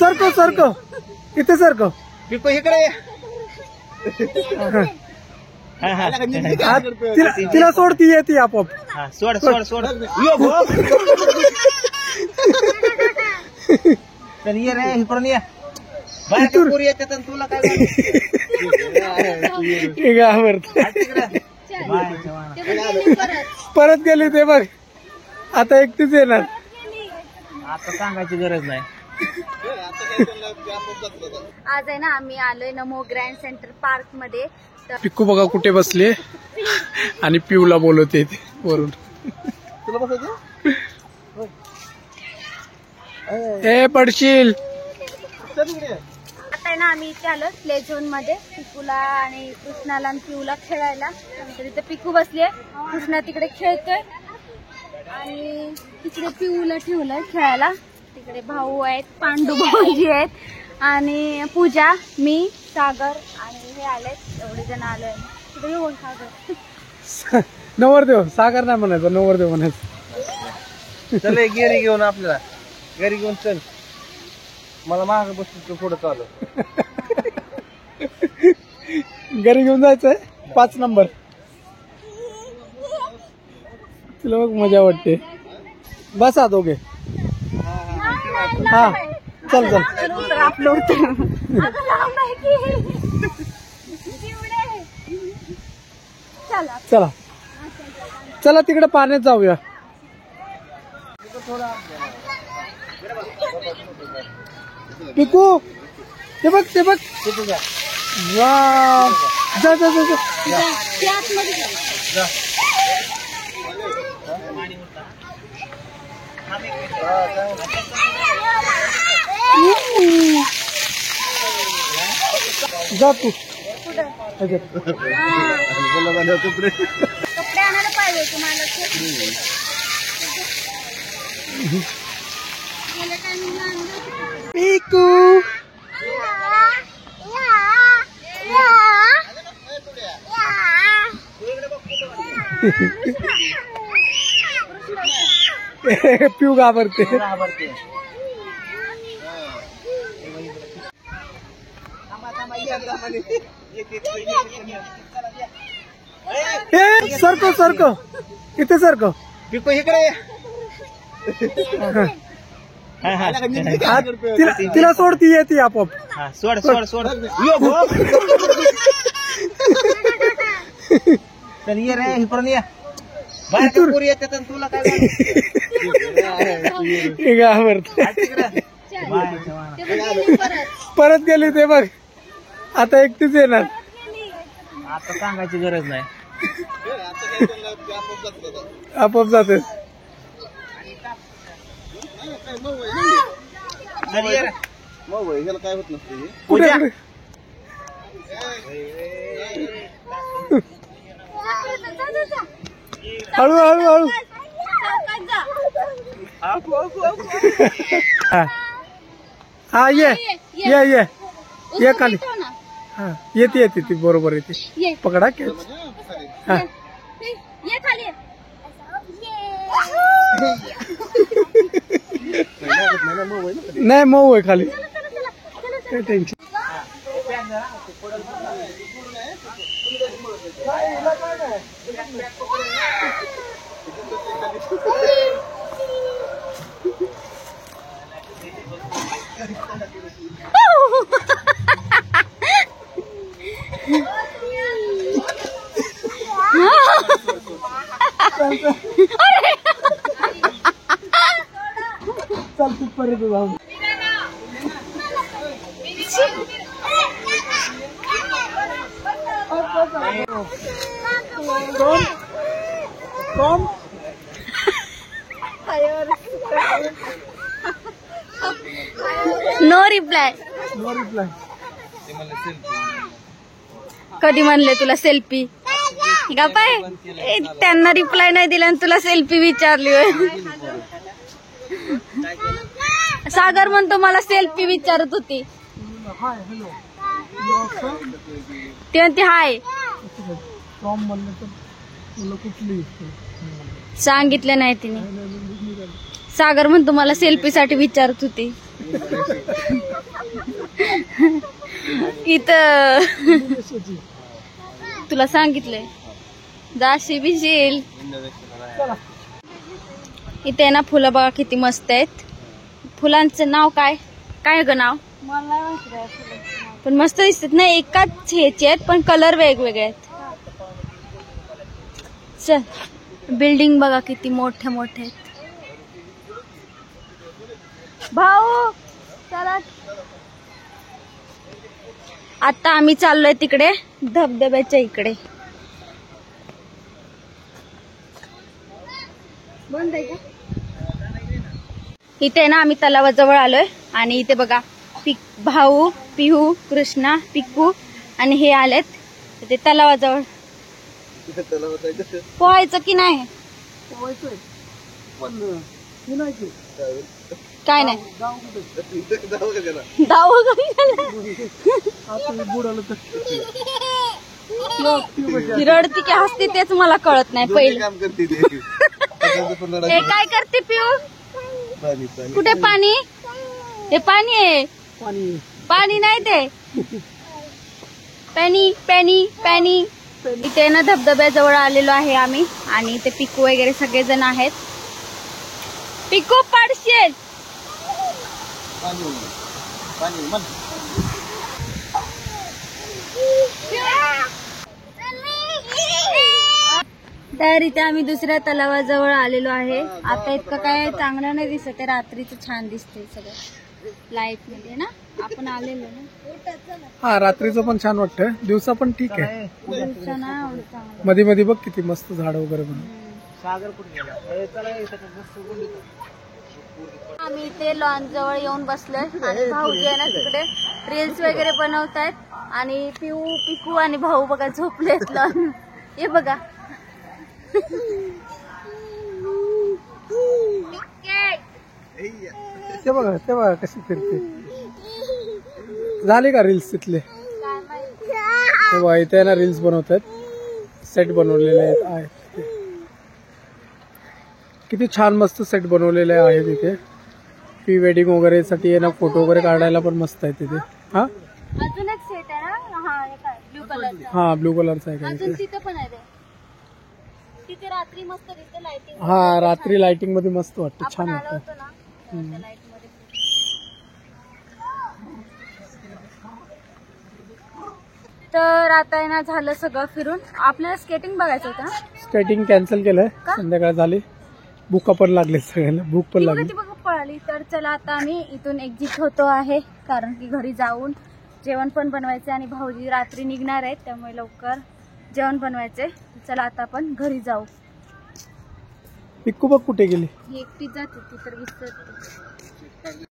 सरको सरको इथे सरको पिको इकडे तिला सोडती येते आपोआप सोड सोड सोड यो भो तर ये रे इकडून ये बाहेर पुरी येते तर तुला काय ठीक आहे परत गेली ते बघ आता एकटीच येणार आता सांगायची गरज नाही आज आहे ना आम्ही आलोय नमो ग्रँड सेंटर पार्क मध्ये. पिक्कू बघा कुठे बसले आणि पिऊला बोलवते वरून. तुला बसायचं ए पडशील. आता आहे ना आम्ही इथे आलो प्ले झोन मध्ये पिकूला आणि कृष्णाला आणि पिऊला खेळायला. तर इथे पिकू बसले कृष्णा तिकडे खेळतोय आणि तिकडे पिऊला ठेवलंय खेळायला. तिकडे भाऊ आहेत पांडू भाऊजी आहेत आणि पूजा मी सागर आणि हे आलेत एवढे जण आलोय. तिकडे येऊन सागर नवरदेव सागर नाही म्हणायचं नवरदेव म्हणायचं. चल गेरी घेऊन आपल्याला घरी घेऊन चल मला माग बसून पुढे चालू घरी घेऊन जायचंय 5 नंबर. तुला बघ मजा वाटते. बसा दोघे. हा चल चल चला चला तिकडे पाण्यात जाऊया. पिकू ते बघ वाव जा जा जा जा तू. कपडे आणायला पाहिजे तुम्हाला. पिकू पिऊ घाबरते. सरको सरको इथे सरको पिको इकडे तिला सोडती येते आपोआप सोड सोड सोड यो भो तर ये रे इकडून ये बाहेर पुरी येते तर तुला काय परत गेली ते बघ आता एकटीच येणार. आता सांगायची गरज नाही आपोआप जाते. काय होत नसते कुठे हळू हळू हळू. हा ये ये ये ये खाली. हा येते येते ती बरोबर येते. पकडा कॅच. हा नाही मऊ आहे खाली काय टेन्शन. चल तिथपर्यंत जाऊ. कोण नो रिप्लाय. No reply. कधी म्हणले तुला सेल्फी का पाय. त्यांना रिप्लाय नाही दिला आणि तुला सेल्फी विचारली. सागर म्हणतो मला सेल्फी विचारत होती. ते म्हणते हाय. सांगितलं नाही तिने. सागर म्हणतो मला सेल्फी साठी विचारत होती. इथं तुला सांगितलंय जाशी बिशील. इथे ना फुलं बघा किती मस्त आहेत. फुलांचं नाव काय काय ग नाव पण मस्त दिसतात ना. एकाच ह्याचे आहेत पण कलर वेगवेगळे आहेत. चल बिल्डिंग बघा किती मोठ्या मोठ्या आहेत. भाऊ चला आता आम्ही चाललोय तिकडे धबधब्याच्या इकडे. बंद आहे का? इथे ना आम्ही तलावाजवळ आलोय आणि इथे बघा भाऊ पिहू कृष्णा पिकू आणि हे आलेत ते तलावाजवळ. पोहायचं की नाही? काय नाही धाव रडती की हसती तेच मला कळत नाही पहिलं. हे काय करते पिऊ? कुठे पाणी? हे पाणी आहे. पाणी नाही ते पाणी पाणी पाणी. इथे ना धबधब्याजवळ आलेलो आहे आम्ही आणि इथे पिकू वगैरे सगळेजण आहेत. पिकू पडशील. तर इथे आम्ही दुसऱ्या तलावाजवळ आलेलो आहे. आता इतकं काय चांगलं नाही दिसत आहे. रात्रीचं छान दिसतंय सगळं लाईट मध्ये ना. आपण आलेलो ना. हा रात्रीचं पण छान वाटतं. दिवसा पण ठीक आहे. दिवसा ना एवढं चांगलं. मध्ये मध्ये बघ किती मस्त झाड वगैरे पण. सागर कुठे गेला? आम्ही इथे लॉन जवळ येऊन बसलोय आणि भाऊजी आहे ना तिकडे रील्स वगैरे बनवतायत आणि पिकू आणि भाऊ बघा झोपलेत लॉन. हे बघा ते बघा कशी फिरते. झाले का रील्स तिथले? हे बघा इथे ना रील्स बनवतात. सेट बनवलेले आहेत. किती छान मस्त सेट बनवलेले आहेत इथे. प्री वेडिंग वगैरे साठी ना फोटो वगैरे काढायला पण मस्त आहे तिथे. हा अजून एक सेट आहे ना. हा हे काय ब्लू कलरचा. हा ब्लू कलरचा आहे का अजून इथे. तिथे पण आहे ते. तिथे रात्री मस्त दिसते लाइटिंग. हा रात्री लाइटिंग मध्ये मस्त वाटतं. छान आपण आलो वाटतं. होतो ना त्या लाईट मध्ये. तर आता आहे ना झालं सगळं फिरून. आपल्याला स्केटिंग बघायचं होतं ना. स्केटिंग कॅन्सल केलंय. संध्याकाळ झाली. भूका पण लागले सगळ्यांना. भूक पण लागली. ती बघा पळाली. तर चला आता आम्ही इथून एक्झिट होतो आहे कारण की घरी जाऊन जेवण पण बनवायचं आणि भाऊजी रात्री निघणार आहेत त्यामुळे लवकर जेवण बनवायचे. चला आता आपण घरी जाऊ. पिक्कू बघ कुठे गेली. ही एकटी जाते ती तर विसरते.